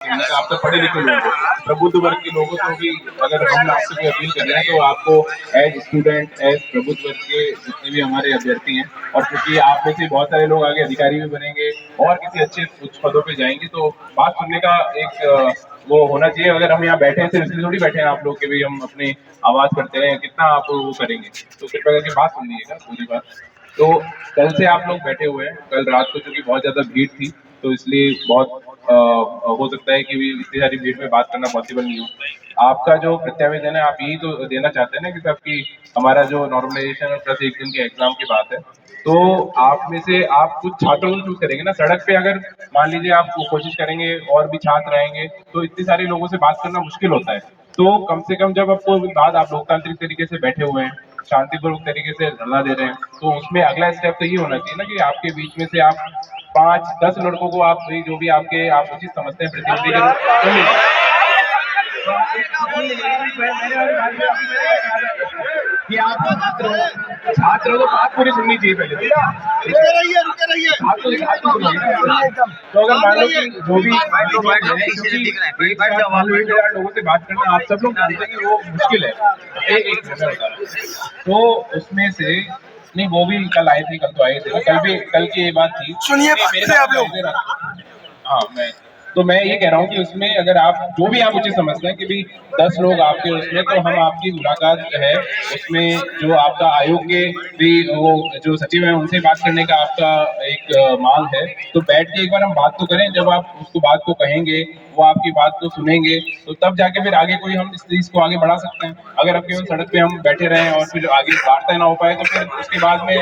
आप तो पढ़े लिखे लोग हो, प्रबुद्ध वर्ग के लोगों को भी अगर हम आपसे कोई अपील कर रहे हैं तो आपको एज स्टूडेंट एज प्रबुद्ध वर्ग के जितने भी हमारे अभ्यर्थी हैं, और क्योंकि आप में से बहुत सारे लोग आगे अधिकारी भी बनेंगे और किसी अच्छे उच्च पदों पे जाएंगे, तो बात सुनने का एक वो होना चाहिए। अगर हम यहाँ बैठे हैं सिर्फ इसलिए थोड़ी बैठे हैं आप लोग के भी हम अपनी आवाज करते रहे, कितना आप वो करेंगे, तो कृपया करके बात सुन लीजिएगा पूरी बात। तो कल से आप लोग बैठे हुए हैं, कल रात को चूंकि बहुत ज्यादा भीड़ थी तो इसलिए बहुत हो सकता है कि भी इतनी सारी भीड़ में बात करना पॉसिबल नहीं हो। आपका जो प्रत्यावेदन है आप यही तो देना चाहते हैं ना कि सबकी हमारा जो नॉर्मलाइजेशन और प्लस एक दिन के एग्जाम की बात है, तो आप में से आप कुछ छात्रों को चूज करेंगे ना। सड़क पे अगर मान लीजिए आप कोशिश करेंगे और भी छात्र आएंगे तो इतने सारे लोगों से बात करना मुश्किल होता है। तो कम से कम जब आपको बात आप लोकतांत्रिक तरीके से बैठे हुए हैं, शांतिपूर्वक तरीके से धरना दे रहे हैं, तो उसमें अगला स्टेप तो ये होना चाहिए ना कि आपके बीच में से आप 5-10 लड़कों को आप जो भी आपके आप उचित समझते हैं प्रतिनिधि के रूप में कि आप छात्रों को बात पूरी सुननी चाहिए पहले। तो अगर मान लो कि जो भी लोगों से बात करना आप सब लोग जानते हैं कि वो मुश्किल है, तो उसमें से नहीं वो भी कल आए थे, कल तो आए थे, कल की ये बात थी। सुनिए आप लोग। हाँ तो मैं ये कह रहा हूँ कि उसमें अगर आप जो भी आप उचित समझते हैं कि भी 10 लोग आपके उसमें, तो हम आपकी मुलाकात है उसमें जो आपका आयोग के भी वो जो सचिव है उनसे बात करने का आपका एक मांग है, तो बैठ के एक बार हम बात तो करें। जब आप उसको बात को कहेंगे, वो आपकी बात को सुनेंगे, तो तब जाके फिर आगे कोई हम इस चीज को आगे बढ़ा सकते हैं। अगर अब केवल सड़क पे हम बैठे रहे और फिर आगे वार्ता ना हो पाए तो फिर उसके बाद में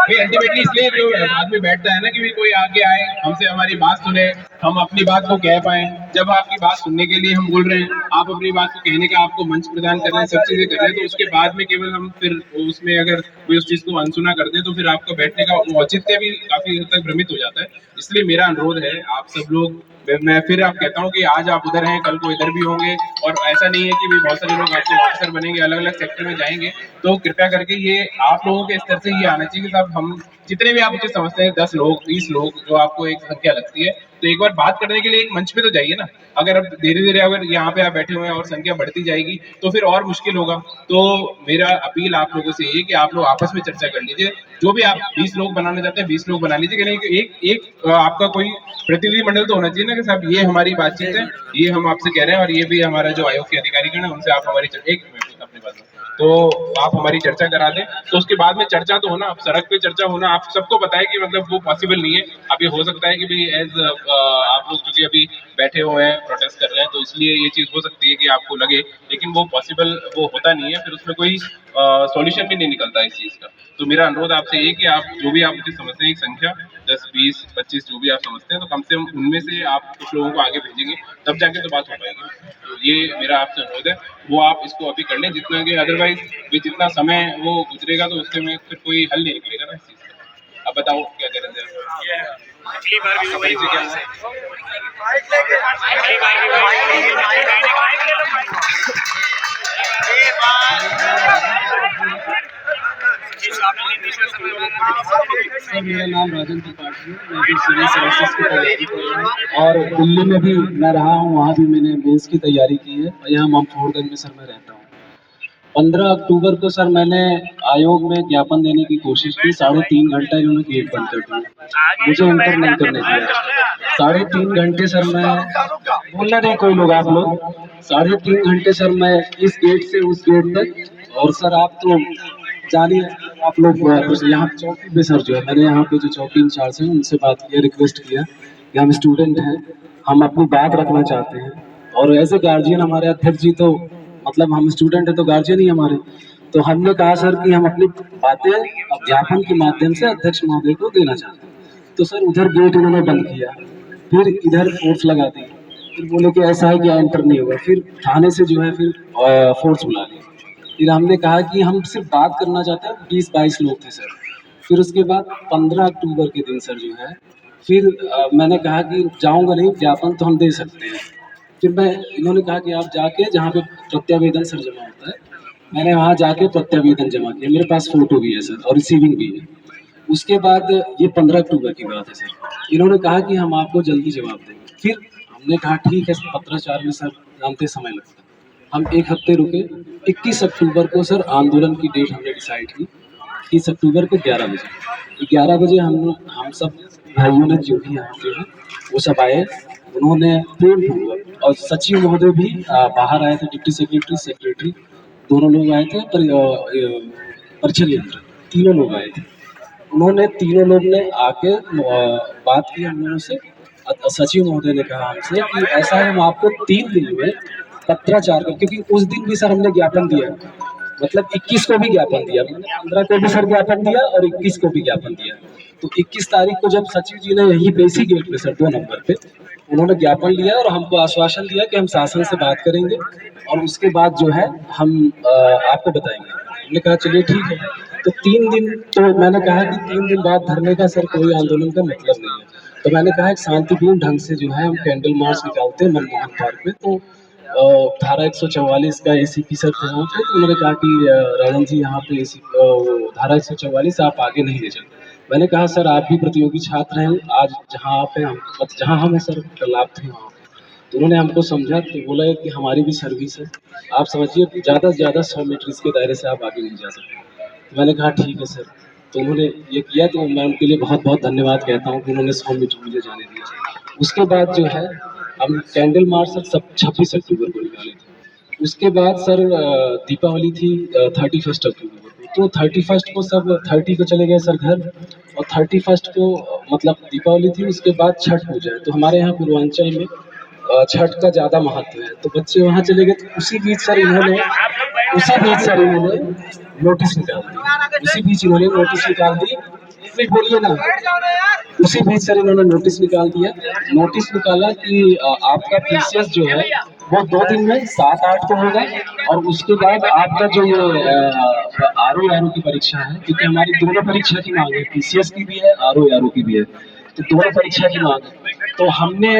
अल्टीमेटली इसलिए जो आदमी बैठता है ना कि भी कोई आगे आए, हमसे हमारी बात सुने, हम अपनी बात को कह पाए। जब आपकी बात सुनने के लिए हम बोल रहे हैं, आप अपनी बात को कहने का आपको मंच प्रदान कर रहे हैं, सब चीजें कर रहे हैं, तो उसके बाद में केवल हम फिर उसमें अगर कोई उस चीज को अनसुना कर दे तो फिर आपका बैठने का औचित्य भी काफी हद तक भ्रमित हो जाता है। इसलिए मेरा अनुरोध है आप सब लोग, मैं फिर आप कहता हूँ कि आज आप उधर हैं, कल को इधर भी होंगे, और ऐसा नहीं है कि भी बहुत सारे लोग आपके ऑफिसर बनेंगे, अलग अलग सेक्टर में जाएंगे, तो कृपया करके ये आप लोगों के स्तर से ये आना चाहिए कि साहब हम जितने भी आप उसे समझते हैं 10 लोग 20 लोग जो आपको एक संख्या लगती है, तो एक बार बात करने के लिए एक मंच पे तो जाइए ना। अगर अब धीरे धीरे अगर यहाँ पे आप बैठे हुए हैं और संख्या बढ़ती जाएगी तो फिर और मुश्किल होगा। तो मेरा अपील आप लोगों से ये कि आप लोग आपस में चर्चा कर लीजिए, जो भी आप 20 लोग बनाना चाहते हैं 20 लोग बना लीजिए, कि एक आपका कोई प्रतिनिधि मंडल तो होना चाहिए ना कि साहब ये हमारी बातचीत है, ये हम आपसे कह रहे हैं, और ये भी हमारा जो आयोग के अधिकारी है उनसे आप हमारी एक अपनी बात तो आप हमारी चर्चा करा दें। तो उसके बाद में चर्चा तो होना, अब सड़क पे चर्चा होना आप सबको पता है कि मतलब वो पॉसिबल नहीं है। अभी हो सकता है कि भी एज आप लोग क्योंकि अभी बैठे हुए हैं प्रोटेस्ट कर रहे हैं तो इसलिए ये चीज हो सकती है कि आपको लगे, लेकिन वो पॉसिबल वो होता नहीं है, फिर उसमें कोई सॉल्यूशन भी नहीं निकलता इस चीज का। तो मेरा अनुरोध आपसे ये कि आप जो भी आप मुझे समझते हैं एक संख्या 10 20 25 जो भी आप समझते हैं, तो कम से कम उनमें से आप कुछ लोगों को आगे भेजेंगे, तब जाके तो बात हो पाएगी। तो ये मेरा आपसे अनुरोध है, वो आप इसको अभी कर लें जितना कि अदरवाइज भी जितना समय वो गुजरेगा तो उसके में फिर कोई हल नहीं निकलेगा ना इस चीज का। अब बताओ क्या करें अगली बार भी वही क्या सर मेरा नाम राजन त्रिपाठी है, मैं भी सिविल सर्विसेज की तैयारी कर रहा हूँ और दिल्ली में भी मैं रहा हूँ, वहाँ भी मैंने मेंस की तैयारी की है और यहाँ ममफोर्डगंज में सर मैं रहता हूँ। 15 अक्टूबर को सर मैंने आयोग में ज्ञापन देने की कोशिश की, 3.5 घंटा इन्होंने गेट बंद कर दिया, मुझे इंटर नहीं करने दिया। 3.5 घंटे सर मैं बोलना नहीं कोई लोग आप लोग 3.5 घंटे सर मैं इस गेट से उस गेट तक, और सर आप तो जानिए आप लोग यहाँ चौकी पे सर जो है मैंने यहाँ पे जो चौकी इंचार्ज हैं उनसे बात किया, रिक्वेस्ट किया कि हम स्टूडेंट हैं, हम अपनी बात रखना चाहते हैं, और एज ए गार्जियन हमारे अध्यक्ष जी तो मतलब हम स्टूडेंट है तो गार्जियन ही हमारे, तो हमने कहा सर कि हम अपनी बातें अध्यापन के माध्यम से अध्यक्ष महोदय को देना चाहते हैं। तो सर उधर गेट उन्होंने बंद किया, फिर इधर फोर्स लगा दी, फिर बोले कि ऐसा है कि एंटर नहीं होगा, फिर थाने से जो है फिर फोर्स बुला लिया। फिर हमने कहा कि हम सिर्फ बात करना चाहते हैं, 20-22 लोग थे सर। फिर उसके बाद 15 अक्टूबर के दिन सर जो है फिर मैंने कहा कि जाऊंगा नहीं, ज्ञापन तो हम दे सकते हैं। फिर इन्होंने कहा कि आप जाके जहाँ पे प्रत्यावेदन सर जमा होता है मैंने वहाँ जाके प्रत्यावेदन जमा किया, मेरे पास फोटो भी है सर और रिसीविंग भी है। उसके बाद ये 15 अक्टूबर की बात है सर, इन्होंने कहा कि हम आपको जल्दी जवाब देंगे। फिर हमने कहा ठीक है, पत्राचार में सर जानते समय लगता है। हम 1 हफ्ते रुके, 21 अक्टूबर को सर आंदोलन की डेट हमने डिसाइड की, 21 अक्टूबर को 11 बजे। 11 बजे हम सब भाइयों ने जो भी यहाँ पे हैं वो सब आए, उन्होंने प्रेमपूर्वक, और सचिव महोदय भी बाहर आए थे, डिप्टी सेक्रेटरी सेक्रेटरी दोनों लोग आए थे, परिचय यंत्र तीनों लोग आए थे। उन्होंने तीनों लोग ने आके बात की हम लोगों से। सचिव महोदय ने कहा हमसे कि ऐसा है, हम आपको 3 दिन में पत्राचार कर, क्योंकि उस दिन भी सर हमने ज्ञापन दिया, मतलब 21 को भी ज्ञापन दिया, मैंने 15 को भी सर ज्ञापन दिया और 21 को भी ज्ञापन दिया। तो 21 तारीख को जब सचिव जी ने यही पे इसी गेट पे सर 2 नंबर पे उन्होंने ज्ञापन लिया और हमको आश्वासन दिया कि हम शासन से बात करेंगे और उसके बाद जो है हम आपको बताएंगे। हमने कहा चलिए ठीक है। तो 3 दिन, तो मैंने कहा कि 3 दिन बाद धरने का सर कोई आंदोलन का मतलब नहीं है। तो मैंने कहा एक शांतिपूर्ण ढंग से जो है हम कैंडल मार्च निकालते हैं मनमोहन पार्क में। तो धारा 144 का एसीपी सर थे वहाँ पे, तो उन्होंने कहा कि राजन जी यहाँ पे धारा 144 आप आगे नहीं ले जाए। मैंने कहा सर आप भी प्रतियोगी छात्र हैं, आज जहाँ आप हैं जहाँ हम हैं सर, कल आप थे वहाँ। तो उन्होंने हमको समझा, तो बोला कि हमारी भी सर्विस है, आप समझिए ज़्यादा से ज़्यादा 100 मीटर इसके दायरे से आप आगे नहीं जा सकते। तो मैंने कहा ठीक है सर। तो उन्होंने ये किया, तो मैं उनके लिए बहुत बहुत धन्यवाद कहता हूँ कि उन्होंने 100 मीटर मुझे जाने दिया। उसके बाद जो है हम कैंडल मार्च सर सब 26 अक्टूबर को निकाले थे। उसके बाद सर दीपावली थी 31 अक्टूबर को, तो 31 को सब 30 को चले गए सर घर, और 31 को मतलब दीपावली थी। उसके बाद छठ पूजा है, तो हमारे यहाँ पूर्वांचल में छठ का ज़्यादा महत्व है, तो बच्चे वहाँ चले गए। तो उसी बीच सर इन्होंने नोटिस निकाल दी, उसी बीच इन्होंने नोटिस निकाल दी। एक मिनट बोलिए ना। उसी बीच सर इन्होंने नोटिस निकाल दिया, नोटिस निकाला कि आपका पीसीएस जो है वो 2 दिन में 7-8 को होगा, और उसके बाद आपका जो ये आरओ की परीक्षा है, क्योंकि हमारी दोनों परीक्षा की मांग है, पीसीएस की भी है, आरओ की भी है, तो दोनों परीक्षा की मांग है। तो हमने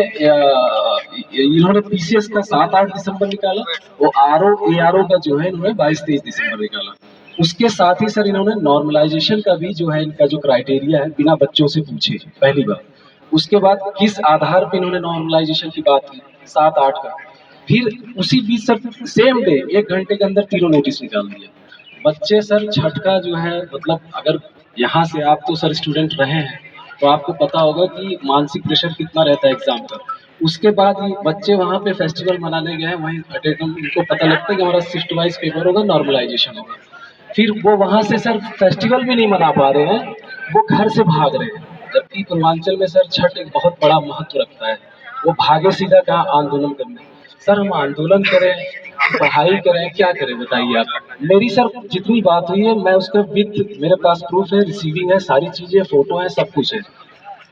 इन्होंने पीसीएस का 7-8 दिसंबर निकाला, वो आरओ का जो है इन्होंने 22-23 दिसंबर निकाला। उसके साथ ही सर इन्होंने नॉर्मलाइजेशन का भी जो है इनका जो क्राइटेरिया है बिना बच्चों से पूछे पहली बार। उसके बाद किस आधार पे इन्होंने नॉर्मलाइजेशन की बात की 7-8 का। फिर उसी बीच सर सेम डे 1 घंटे के अंदर तीनों नोटिस निकाल दिया। बच्चे सर छठ का जो है, मतलब अगर यहाँ से आप तो सर स्टूडेंट रहे हैं तो आपको पता होगा कि मानसिक प्रेशर कितना रहता है एग्जाम का। उसके बाद ये बच्चे वहाँ पे फेस्टिवल मनाने गए, वहीं अटेंड उनको पता लगता है कि हमारा शिफ्ट वाइज पेपर होगा, नॉर्मलाइजेशन होगा। फिर वो वहाँ से सर फेस्टिवल भी नहीं मना पा रहे हैं, वो घर से भाग रहे हैं। जबकि पूर्वांचल में सर छठ एक बहुत बड़ा महत्व रखता है, वो भागे सीधा कहाँ आंदोलन करने। सर हम आंदोलन करें, पढ़ाई करें, क्या करें बताइए आप। मेरी सर जितनी बात हुई है मैं उसका विद मेरे पास प्रूफ है, रिसीविंग है, सारी चीजें, फोटो है, सब कुछ है।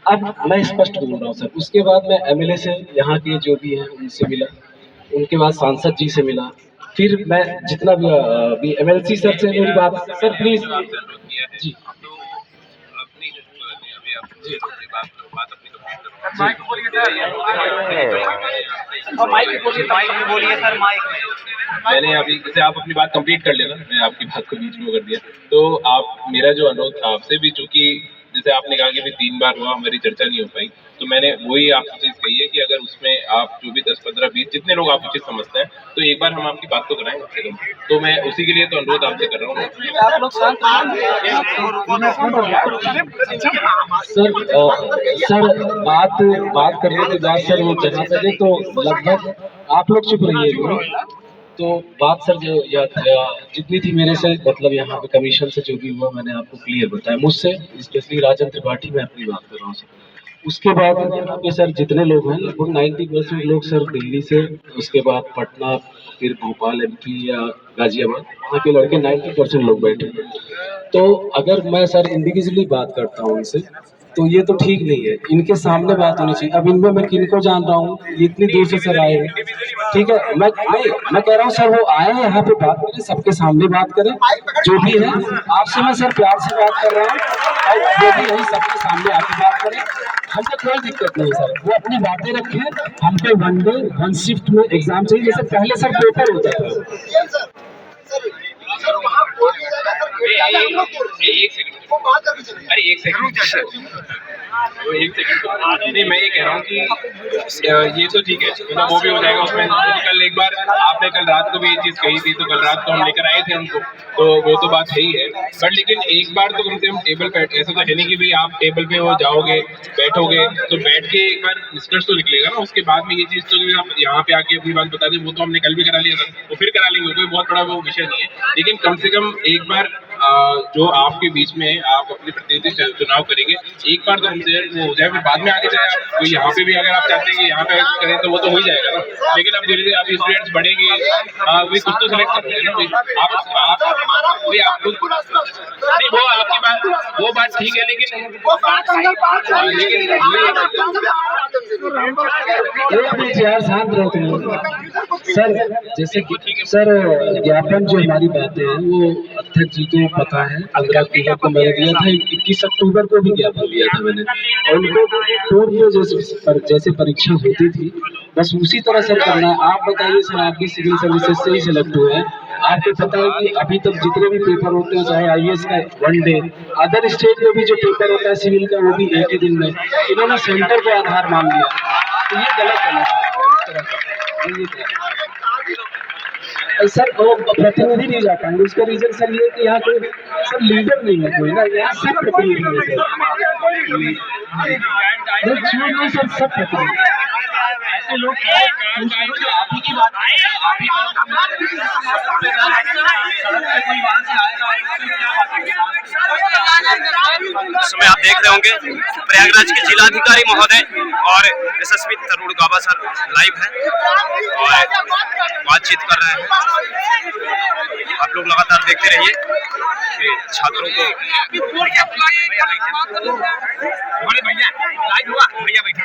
अब मैं स्पष्ट बोल रहा हूँ सर। उसके बाद मैं एमएलए से, यहाँ के जो भी हैं उनसे मिला, उनके बाद सांसद जी से मिला, फिर मैं जितना भी एमएलसी सर से मेरी बात, सर प्लीज जी मैंने अभी जैसे आप अपनी बात कंप्लीट कर लेना, मैं आपकी बात को बीच में कर दिया। तो आप, मेरा जो अनुरोध था आपसे भी, चूंकि जैसे आपने कहा कि भी 3 बार हुआ, हमारी चर्चा नहीं हो पाई, तो मैंने वही आपसे चीज कही है कि अगर उसमें आप जो भी 10, 15, 20 जितने लोग आप उचित समझते हैं, तो एक बार हम आपकी बात तो कराएं कम से कम। तो मैं उसी के लिए तो अनुरोध आपसे कर रहा हूँ। आप लोग सर बात करने के बाद सर वो जगह पे तो लगभग आप लोग चुप रहिए। तो बात सर जो जितनी थी मेरे से, मतलब यहाँ पे कमीशन से जो भी हुआ मैंने आपको क्लियर बताया। मुझसे स्पेशली राजन त्रिपाठी मैं अपनी बात कर रहा हूँ सर। उसके बाद यहाँ पे सर जितने लोग हैं लगभग 90% लोग सर दिल्ली से, उसके बाद पटना, फिर भोपाल एमपी या गाजियाबाद, वहाँ के लड़के 90% लोग बैठे। तो अगर मैं सर इंडिविजुअली बात करता हूँ उनसे, तो ये तो ठीक नहीं है, इनके सामने बात होनी चाहिए। अब इनमें मैं किनको जान रहा हूँ, ये इतनी दूर से सर आए हैं, ठीक है। मैं कह रहा हूँ सर वो आए यहाँ पे बात करें, सबके सामने बात करें, जो भी है आपसे मैं सर प्यार से बात कर रहा हूँ, और जो भी है सबके सामने आके बात करें, हमको कोई दिक्कत नहीं सर। वो अपनी बातें रखें, हमको 1 डे 1 शिफ्ट में एग्जाम चाहिए, जैसे पहले सर पेपर होता था। एक सेकंड, अरे एक सेकंड, एक सेकंड। नहीं, मैं ये कह रहा हूँ कि ये तो ठीक है, मतलब वो भी हो जाएगा उसमें। कल एक बार आपने कल रात को भी ये चीज़ कही थी, तो कल रात को हम लेकर आए थे उनको, तो वो तो बात है ही है। बट लेकिन एक बार तो कम से कम टेबल पे, ऐसा तो है नहीं कि भाई आप टेबल पे वो जाओगे, बैठोगे, तो बैठ के एक बार निष्कर्ष तो निकलेगा ना। उसके बाद में ये चीज़ तो आप यहाँ पे आके अपनी बात बता दें, वो तो हमने कल भी करा लिया था, वो फिर करा लेंगे, कोई बहुत बड़ा वो विषय नहीं है। लेकिन कम से कम एक बार जो आपके बीच में आप अपने प्रतिनिधि चुनाव करेंगे, एक बार तो हमसे वो हो जाए, फिर बाद में आगे जाए आप। तो यहाँ पे भी अगर आप चाहते हैं कि यहाँ पे करें तो वो तो हो ही जाएगा ना। लेकिन अब धीरे धीरे आप स्टूडेंट्स बढ़ेंगे, वही कुछ तो सेलेक्ट करते हैं ना भाई। आप वही आप नहीं, वो आपकी बात, वो बात ठीक है, लेकिन यार शांत रहो तुम लोग। सर जैसे कि सर ज्ञापन जो हमारी बातें हैं वो अध्यक्ष जी को पता है। 15 अक्टूबर को मैंने दिया था, 21 अक्टूबर को भी ज्ञापन दिया था मैंने, और उनको पूर्व जैसे परीक्षा होती थी बस उसी तरह सर करना है। आप बताइए सर, आपकी सिविल सर्विसेज से ही सिलेक्ट हुए हैं, आपको पता है कि अभी तक जितने भी पेपर होते हैं, चाहे IAS का 1 डे, अदर स्टेट में भी जो पेपर होता है सिविल का, वो भी एक ही दिन में, इन्होंने सेंटर को आधार मान लिया, तो ये गलत है ना इस तरह का। सर वो प्रतिनिधि नहीं जा पाएंगे, उसका रीजन सर ये कि यहाँ कोई सर लीडर नहीं है कोई ना, यहाँ सब प्रतिनिधि है सर। नहीं सर, सब प्रतिनिधि ऐसे लोग आप ही की बात समय आप देख रहे होंगे प्रयागराज के जिलाधिकारी महोदय और SSP तरुण गौबा सर लाइव हैं और बातचीत कर रहे हैं। आप लोग लगातार देखते रहिए कि छात्रों को भैया लाइव हुआ, भैया बैठा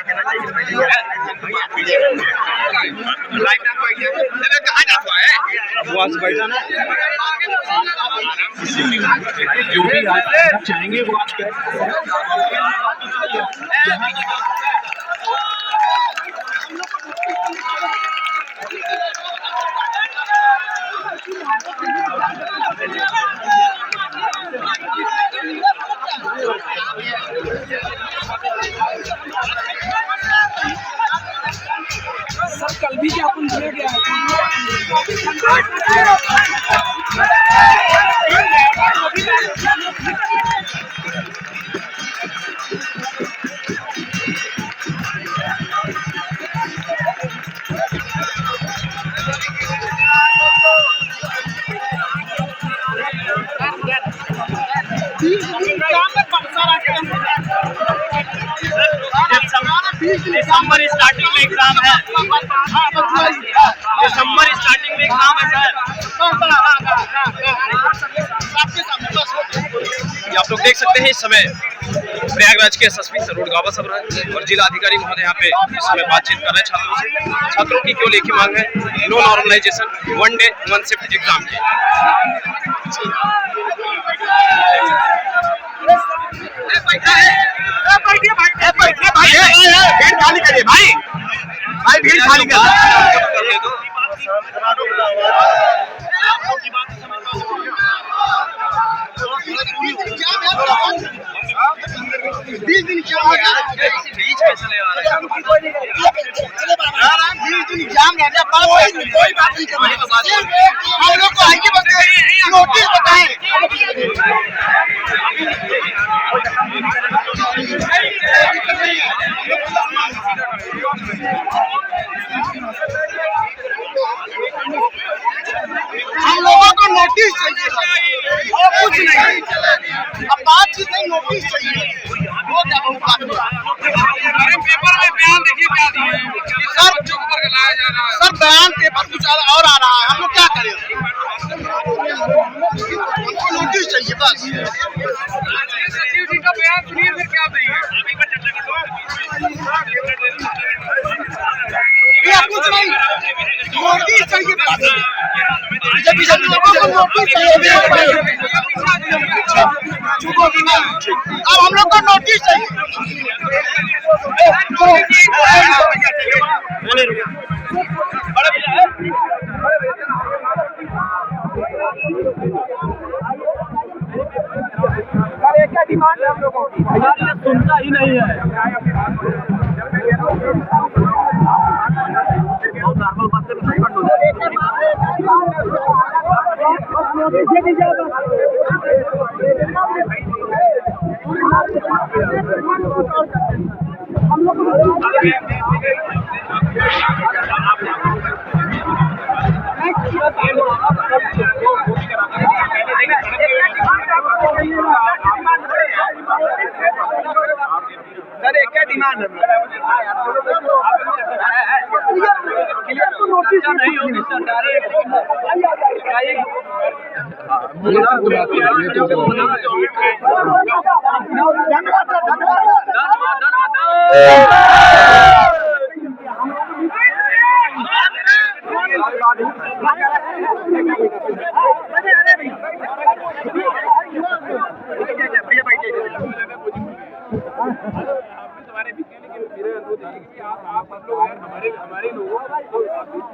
कहाँ जाता है वहाँ से बैठा ना, जो भी आप चाहेंगे वो आप सर कल भी ज्ञापन दिया गया है। दिसंबर स्टार्टिंग में एग्जाम है, दिसंबर स्टार्टिंग में एग्जाम है सर। आप लोग देख सकते हैं इस समय प्रयागराज के SSP तरुण गौबा साहब और जिला अधिकारी महोदय यहाँ पे इस समय बातचीत कर रहे हैं छात्रों से। छात्रों की क्यों लेखी मांग है? No normalization, 1 day 1 shift exam की। भीड़ खाली करिए भाई, भीड़ खाली कर। हम लोग को आगे नोटिस बताएं। हम लोगों को नोटिस चाहिए और कुछ नहीं, अब बातचीत नहीं, नोटिस चाहिए। वो क्या पेपर में बयान देखिए क्या दिए सर, बयान पेपर कुछ और आ रहा है, हम लोग क्या करें? हमको नोटिस चाहिए बस। सचिव जी का बयान सुनिए, फिर क्या देंगे? कुछ नहीं, नोटिस चाहिए बस। अब हम लोग को नोटिस चाहिए। डिमांड है हम लोगों की। यार ये सुनता ही नहीं है। सर एक क्या डिमांड है? क्लियर तो नोटिस नहीं होगी सरकारी। धन्यवाद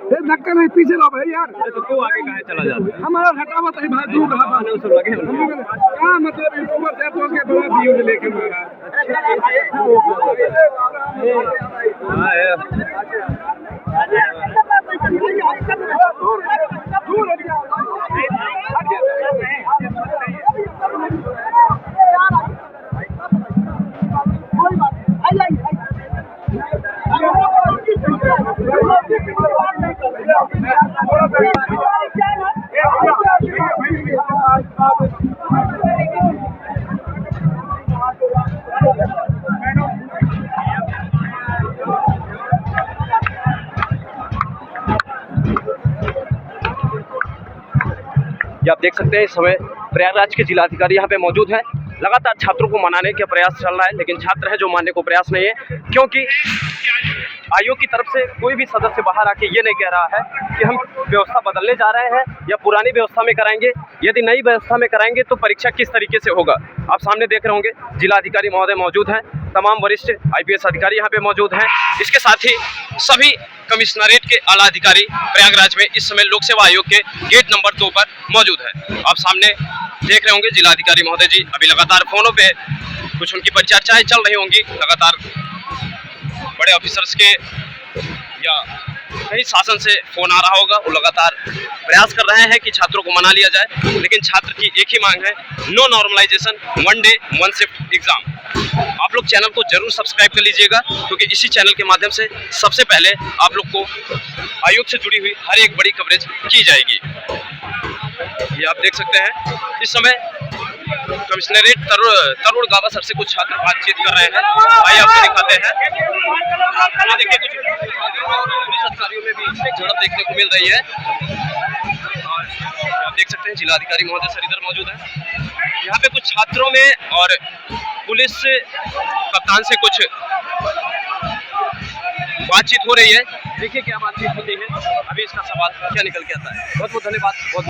सर, धक्का नहीं, पीछे लो भाई यार। तो क्यों आगे कहाँ चला जाता है? हमारा हटावा तो भाई दूर रहा। क्या मतलब ऊपर से तो के बड़ा व्यूज लेके मारा। ये आप देख सकते हैं इस समय प्रयागराज के जिलाधिकारी यहाँ पे मौजूद हैं। लगातार छात्रों को मनाने का प्रयास चल रहा है, लेकिन छात्र हैं जो मानने को प्रयास नहीं है, क्योंकि आयोग की तरफ से कोई भी सदस्य बाहर आके ये नहीं कह रहा है कि हम व्यवस्था बदलने जा रहे हैं या पुरानी व्यवस्था में कराएंगे। यदि नई व्यवस्था में कराएंगे तो परीक्षा किस तरीके से होगा। आप सामने देख रहे होंगे जिलाधिकारी महोदय मौजूद हैं, तमाम वरिष्ठ IPS अधिकारी यहाँ पे मौजूद हैं। इसके साथ ही सभी कमिश्नरेट के आला अधिकारी प्रयागराज में इस समय लोक सेवा आयोग के गेट नंबर 2 पर मौजूद है। आप सामने देख रहे होंगे जिलाधिकारी महोदय जी अभी लगातार फोनों पे कुछ उनकी परिचर्चाएं चल रही होंगी। लगातार बड़े ऑफिसर्स के या कहीं शासन से फोन आ रहा होगा, वो लगातार प्रयास कर रहे हैं कि छात्रों को मना लिया जाए, लेकिन छात्र की एक ही मांग है, no normalization, 1 day 1 shift exam. आप लोग चैनल को जरूर सब्सक्राइब कर लीजिएगा, क्योंकि इसी चैनल के माध्यम से सबसे पहले आप लोग को आयोग से जुड़ी हुई हर एक बड़ी कवरेज की जाएगी। ये आप देख सकते हैं इस समय कमिश्नरेट तरुण गाबा सर से कुछ छात्र बातचीत कर रहे हैं। आइए आपको दिखाते हैं। ये देखिए कुछ पुलिस अधिकारियों में भी झड़प देखने को मिल रही है। और आप देख सकते हैं जिलाधिकारी महोदय सर इधर मौजूद है। यहाँ पे कुछ छात्रों में और पुलिस कप्तान से कुछ बातचीत हो रही है। देखिए क्या बातचीत होती है, अभी इसका सवाल क्या निकल के आता है। बहुत बहुत धन्यवाद।